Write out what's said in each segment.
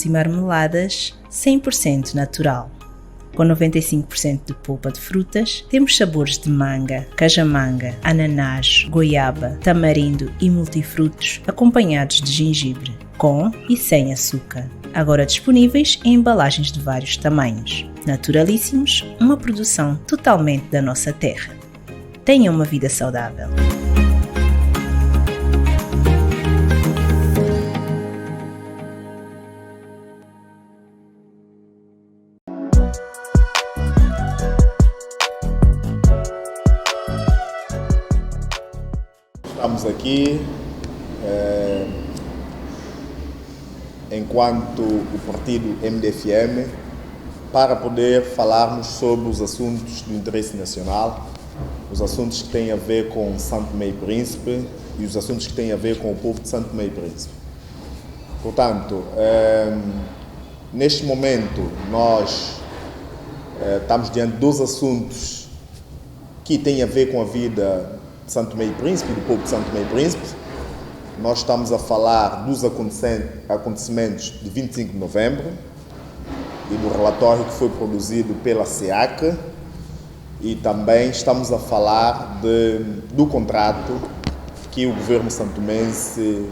e marmeladas 100% natural. Com 95% de polpa de frutas, temos sabores de manga, cajamanga, ananás, goiaba, tamarindo e multifrutos acompanhados de gengibre, com e sem açúcar. Agora disponíveis em embalagens de vários tamanhos. Naturalíssimos, uma produção totalmente da nossa terra. Tenha uma vida saudável. Estamos aqui enquanto o partido MDFM para poder falarmos sobre os assuntos do interesse nacional, os assuntos que têm a ver com Santo Tomé e Príncipe e os assuntos que têm a ver com o povo de Santo Tomé e Príncipe. Portanto, neste momento nós estamos diante dos assuntos que têm a ver com a vida de Santo Tomé e Príncipe, do povo de Santo Tomé e Príncipe. Nós estamos a falar dos acontecimentos de 25 de novembro e do relatório que foi produzido pela SEAC, e também estamos a falar do contrato que o governo santomense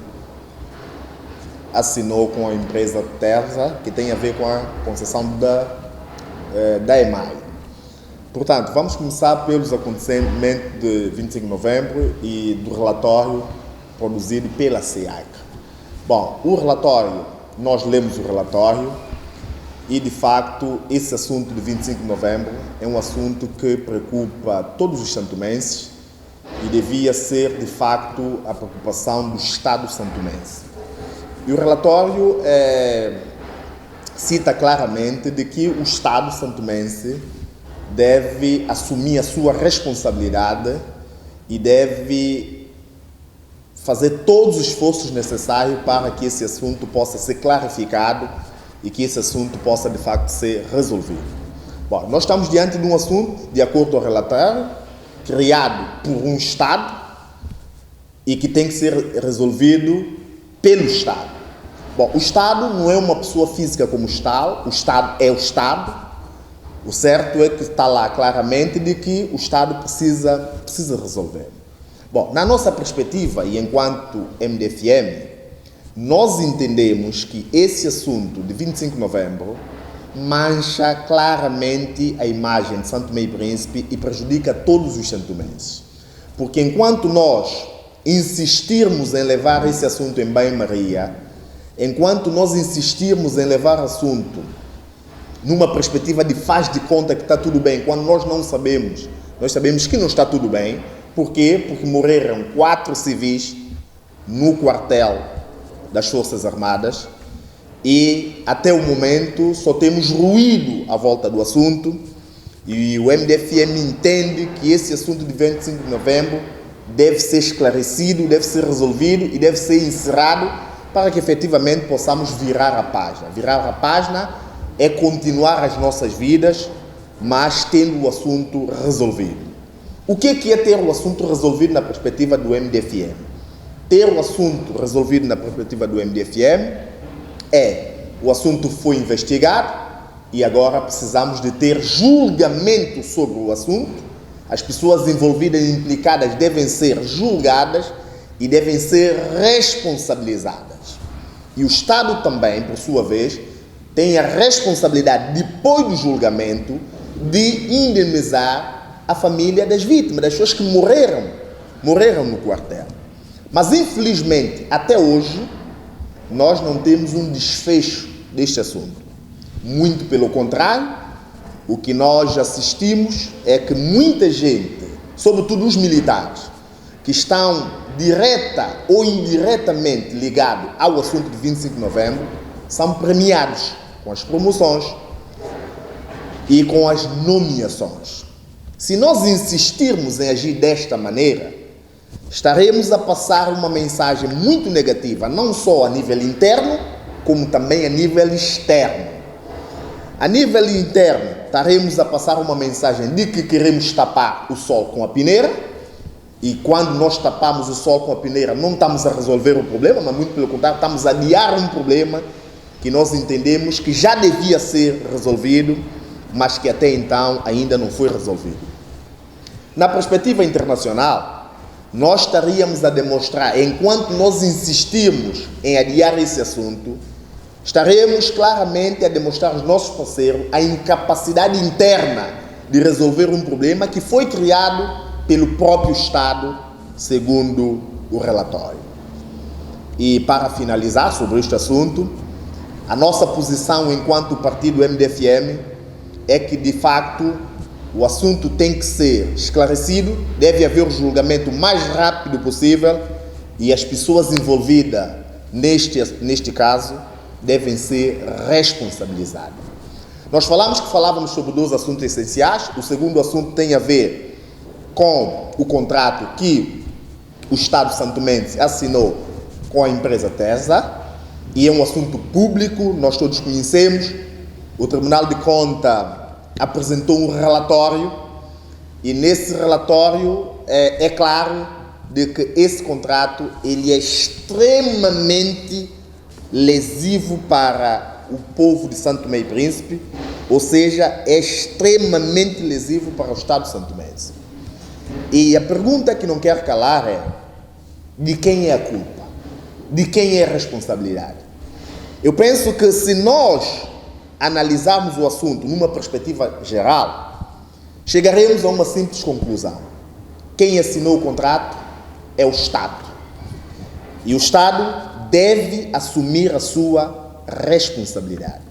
assinou com a empresa Terza, que tem a ver com a concessão da EMAI. Portanto, vamos começar pelos acontecimentos de 25 de novembro e do relatório produzido pela SEAC. Bom, o relatório, nós lemos o relatório e, de facto, esse assunto de 25 de novembro é um assunto que preocupa todos os santomenses e devia ser, de facto, a preocupação do Estado santomense. E o relatório cita claramente de que o Estado santomense deve assumir a sua responsabilidade e deve fazer todos os esforços necessários para que esse assunto possa ser clarificado e que esse assunto possa, de facto, ser resolvido. Bom, nós estamos diante de um assunto, de acordo ao relatório, criado por um Estado e que tem que ser resolvido pelo Estado. Bom, o Estado não é uma pessoa física como o Estado é o Estado. O certo é que está lá claramente de que o Estado precisa resolver. Bom, na nossa perspectiva e enquanto MDFM, nós entendemos que esse assunto de 25 de novembro mancha claramente a imagem de Santo Tomé e Príncipe e prejudica todos os santomenses. Porque enquanto nós insistirmos em levar esse assunto em banho-maria, enquanto nós insistirmos em levar assunto numa perspectiva de faz de conta que está tudo bem, quando nós não sabemos, nós sabemos que não está tudo bem. Por quê? Porque morreram 4 civis no quartel das Forças Armadas e até o momento só temos ruído à volta do assunto, e o MDFM entende que esse assunto de 25 de novembro deve ser esclarecido, deve ser resolvido e deve ser encerrado para que efetivamente possamos virar a página. Virar a página é continuar as nossas vidas, mas tendo o assunto resolvido. O que é ter o assunto resolvido na perspectiva do MDFM? Ter o assunto resolvido na perspectiva do MDFM o assunto foi investigado e agora precisamos de ter julgamento sobre o assunto. As pessoas envolvidas e implicadas devem ser julgadas e devem ser responsabilizadas. E o Estado também, por sua vez, tem a responsabilidade, depois do julgamento, de indenizar a família das vítimas, das pessoas que morreram no quartel. Mas, infelizmente, até hoje, nós não temos um desfecho deste assunto. Muito pelo contrário, o que nós assistimos é que muita gente, sobretudo os militares, que estão direta ou indiretamente ligados ao assunto de 25 de novembro, são premiados com as promoções e com as nomeações. Se nós insistirmos em agir desta maneira, estaremos a passar uma mensagem muito negativa, não só a nível interno, como também a nível externo. A nível interno, estaremos a passar uma mensagem de que queremos tapar o sol com a peneira, e quando nós tapamos o sol com a peneira, não estamos a resolver o problema, mas muito pelo contrário, estamos a adiar um problema que nós entendemos que já devia ser resolvido, mas que até então ainda não foi resolvido. Na perspectiva internacional, nós estaríamos a demonstrar, enquanto nós insistirmos em adiar esse assunto, estaremos claramente a demonstrar aos nossos parceiros a incapacidade interna de resolver um problema que foi criado pelo próprio Estado, segundo o relatório. E para finalizar sobre este assunto, a nossa posição enquanto partido MDFM é que, de facto, o assunto tem que ser esclarecido, deve haver o julgamento o mais rápido possível e as pessoas envolvidas neste caso devem ser responsabilizadas. Nós falávamos sobre 2 assuntos essenciais. O segundo assunto tem a ver com o contrato que o Estado santomense assinou com a empresa TESA, e é um assunto público, nós todos conhecemos. O Tribunal de Contas apresentou um relatório, e nesse relatório é claro de que esse contrato ele é extremamente lesivo para o povo de Santo Tomé e Príncipe, ou seja, é extremamente lesivo para o Estado santomense. E a pergunta que não quer calar é: de quem é a culpa? De quem é a responsabilidade? Eu penso que, se nós analisarmos o assunto numa perspectiva geral, chegaremos a uma simples conclusão: quem assinou o contrato é o Estado. E o Estado deve assumir a sua responsabilidade.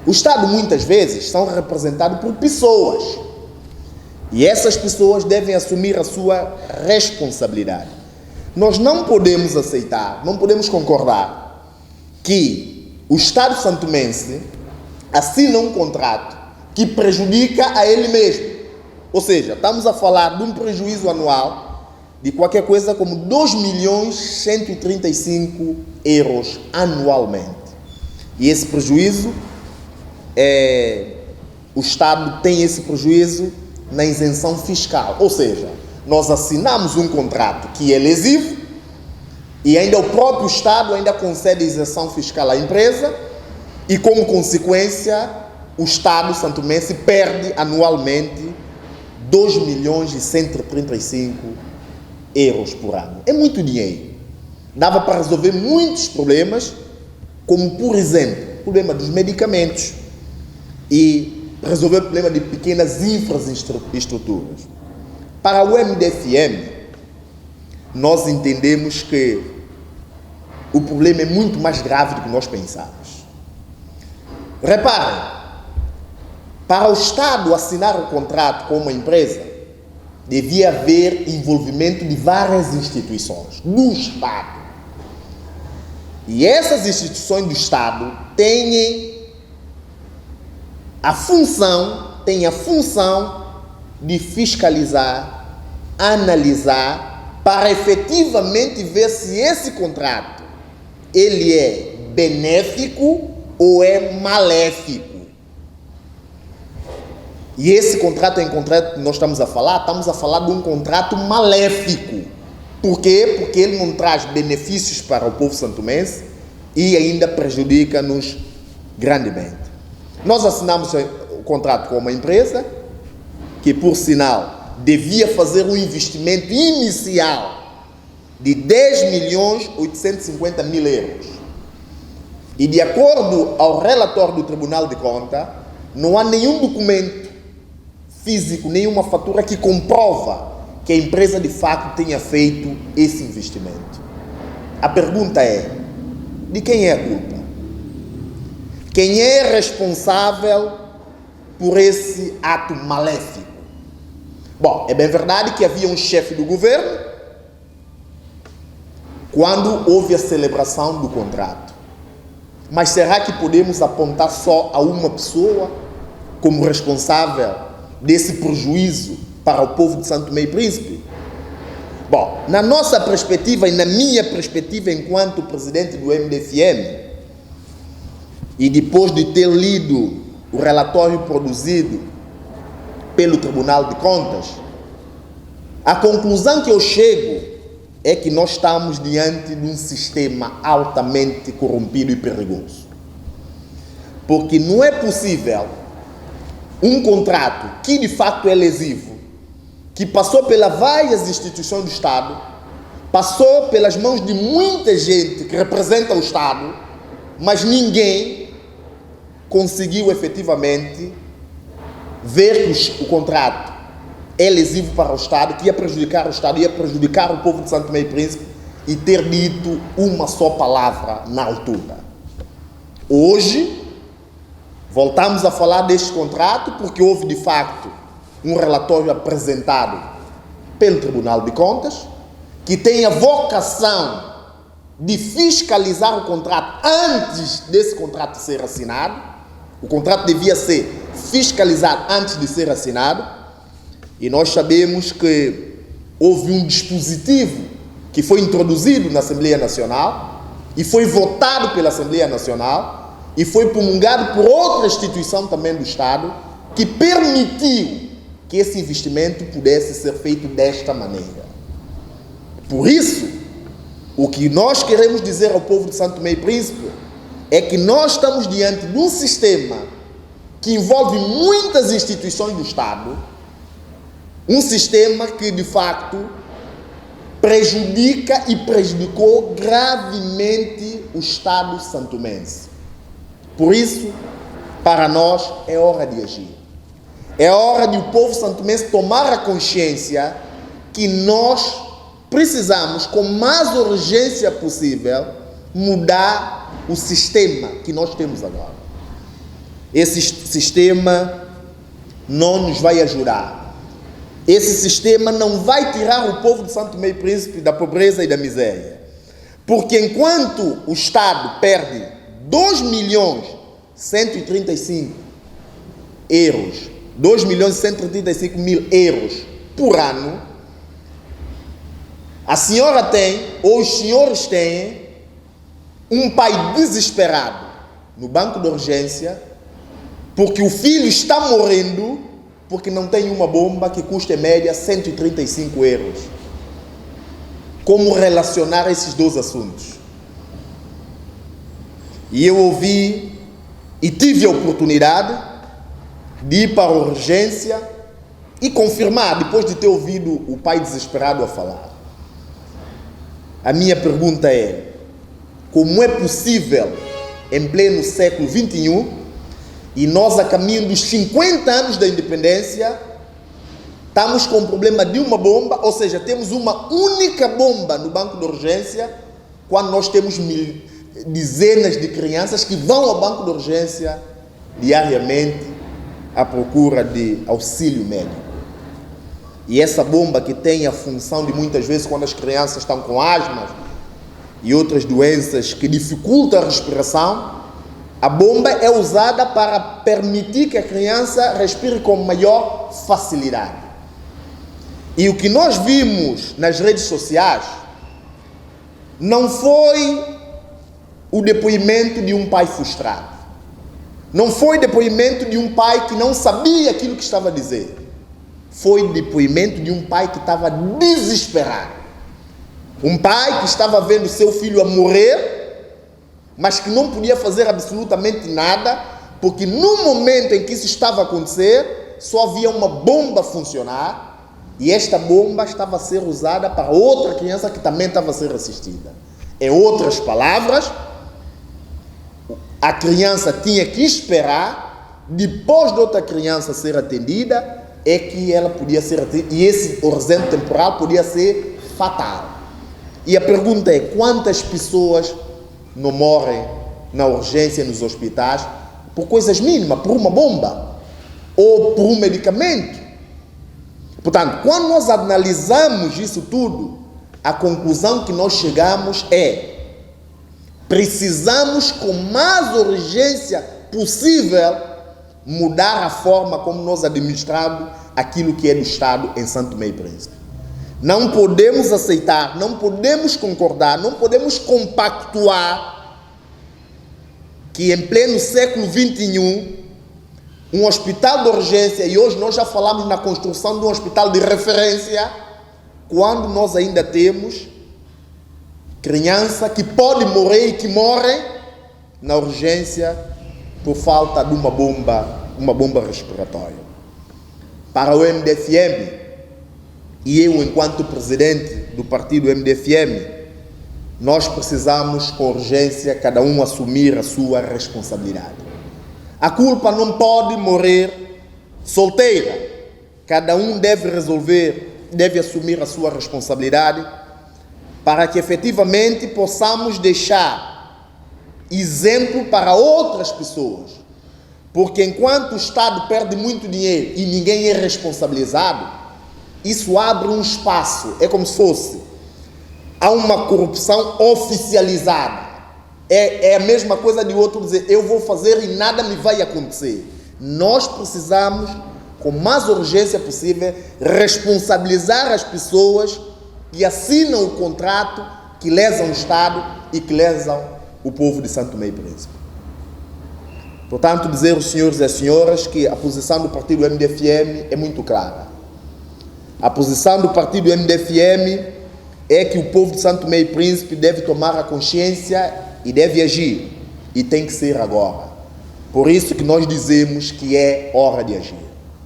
O Estado, muitas vezes, são representados por pessoas, e essas pessoas devem assumir a sua responsabilidade. Nós não podemos aceitar, não podemos concordar que o Estado santomense assina um contrato que prejudica a ele mesmo. Ou seja, estamos a falar de um prejuízo anual de qualquer coisa como 2.135 euros anualmente. E esse prejuízo, o Estado tem esse prejuízo na isenção fiscal. Ou seja, nós assinamos um contrato que é lesivo e ainda o próprio Estado ainda concede isenção fiscal à empresa, e como consequência o Estado santomense perde anualmente 2.135 euros por ano. É muito dinheiro. Dava para resolver muitos problemas, como, por exemplo, o problema dos medicamentos e resolver o problema de pequenas infraestruturas. Para o MDFM, nós entendemos que o problema é muito mais grave do que nós pensamos. Reparem, para o Estado assinar o contrato com uma empresa, devia haver envolvimento de várias instituições do Estado. E essas instituições do Estado têm a função de fiscalizar, analisar, para efetivamente ver se esse contrato ele é benéfico ou é maléfico. E esse contrato em concreto que nós estamos a falar de um contrato maléfico. Por quê? Porque ele não traz benefícios para o povo santomense e ainda prejudica-nos grandemente. Nós assinamos o contrato com uma empresa que, por sinal, devia fazer um investimento inicial de 10.850.000 euros. E, de acordo ao relatório do Tribunal de Contas, não há nenhum documento físico, nenhuma fatura que comprova que a empresa de facto tenha feito esse investimento. A pergunta é: de quem é a culpa? Quem é responsável por esse ato maléfico? Bom, é bem verdade que havia um chefe do governo quando houve a celebração do contrato. Mas será que podemos apontar só a uma pessoa como responsável desse prejuízo para o povo de Santo Tomé e Príncipe? Bom, na nossa perspectiva e na minha perspectiva enquanto presidente do MDFM, e depois de ter lido o relatório produzido pelo Tribunal de Contas, a conclusão que eu chego é que nós estamos diante de um sistema altamente corrompido e perigoso. Porque não é possível um contrato que de facto é lesivo, que passou pelas várias instituições do Estado, passou pelas mãos de muita gente que representa o Estado, mas ninguém conseguiu efetivamente ver que o contrato é lesivo para o Estado, que ia prejudicar o Estado, ia prejudicar o povo de Santo Tomé e Príncipe, e ter dito uma só palavra na altura. Hoje, voltamos a falar deste contrato porque houve de facto um relatório apresentado pelo Tribunal de Contas, que tem a vocação de fiscalizar o contrato antes desse contrato ser assinado. O contrato devia ser fiscalizado antes de ser assinado, e nós sabemos que houve um dispositivo que foi introduzido na Assembleia Nacional e foi votado pela Assembleia Nacional e foi promulgado por outra instituição também do Estado, que permitiu que esse investimento pudesse ser feito desta maneira. Por isso, o que nós queremos dizer ao povo de Santo Tomé e Príncipe é que nós estamos diante de um sistema que envolve muitas instituições do Estado, um sistema que de facto prejudica e prejudicou gravemente o Estado santomense. Por isso, para nós é hora de agir. É hora de o povo santomense tomar a consciência que nós precisamos, com mais urgência possível, mudar o sistema que nós temos agora. Esse sistema não nos vai ajudar. Esse sistema não vai tirar o povo de Santo Tomé e Príncipe da pobreza e da miséria. Porque enquanto o Estado perde 2.135.000 euros, 2.135.000 euros por ano, a senhora tem, ou os senhores têm, um pai desesperado no banco de urgência, porque o filho está morrendo, porque não tem uma bomba que custa em média 135 euros. Como relacionar esses dois assuntos? E eu ouvi e tive a oportunidade de ir para a urgência e confirmar, depois de ter ouvido o pai desesperado a falar. A minha pergunta é: como é possível, em pleno século XXI, e nós, a caminho dos 50 anos da independência, estamos com o problema de uma bomba, ou seja, temos uma única bomba no banco de urgência, quando nós temos dezenas de crianças que vão ao banco de urgência diariamente à procura de auxílio médico. E essa bomba, que tem a função de, muitas vezes, quando as crianças estão com asma e outras doenças que dificultam a respiração, a bomba é usada para permitir que a criança respire com maior facilidade. E o que nós vimos nas redes sociais não foi o depoimento de um pai frustrado. Não foi depoimento de um pai que não sabia aquilo que estava a dizer. Foi depoimento de um pai que estava desesperado. Um pai que estava vendo seu filho a morrer, mas que não podia fazer absolutamente nada, porque no momento em que isso estava a acontecer, só havia uma bomba a funcionar, e esta bomba estava a ser usada para outra criança que também estava a ser assistida. Em outras palavras, a criança tinha que esperar, depois de outra criança ser atendida, é que ela podia ser atendida, e esse horizonte temporal podia ser fatal. E a pergunta é: quantas pessoas não morrem na urgência, nos hospitais, por coisas mínimas, por uma bomba ou por um medicamento? Portanto, quando nós analisamos isso tudo, a conclusão que nós chegamos é: precisamos, com mais urgência possível, mudar a forma como nós administramos aquilo que é do Estado em Santo Tomé e Príncipe. Não podemos aceitar, não podemos concordar, não podemos compactuar que em pleno século XXI, um hospital de urgência, e hoje nós já falamos na construção de um hospital de referência, quando nós ainda temos criança que pode morrer e que morre na urgência por falta de uma bomba respiratória. Para o MDFM, e eu, enquanto presidente do partido MDFM, nós precisamos, com urgência, cada um assumir a sua responsabilidade. A culpa não pode morrer solteira. Cada um deve assumir a sua responsabilidade para que efetivamente possamos deixar exemplo para outras pessoas. Porque enquanto o Estado perde muito dinheiro e ninguém é responsabilizado, isso abre um espaço, é como se fosse, há uma corrupção oficializada. É a mesma coisa de outro dizer, eu vou fazer e nada me vai acontecer. Nós precisamos, com mais urgência possível, responsabilizar as pessoas que assinam o contrato que lesam o Estado e que lesam o povo de Santo Tomé e Príncipe. Portanto, dizer aos senhores e às senhoras que a posição do partido MDFM é muito clara. A posição do partido MDFM é que o povo de Santo Tomé e Príncipe deve tomar a consciência e deve agir. E tem que ser agora. Por isso que nós dizemos que é hora de agir.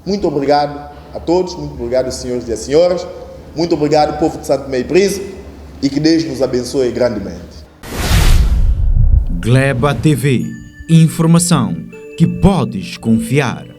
Muito obrigado a todos, muito obrigado, senhores e senhoras. Muito obrigado, povo de Santo Tomé e Príncipe. E que Deus nos abençoe grandemente. Gleba TV. Informação que podes confiar.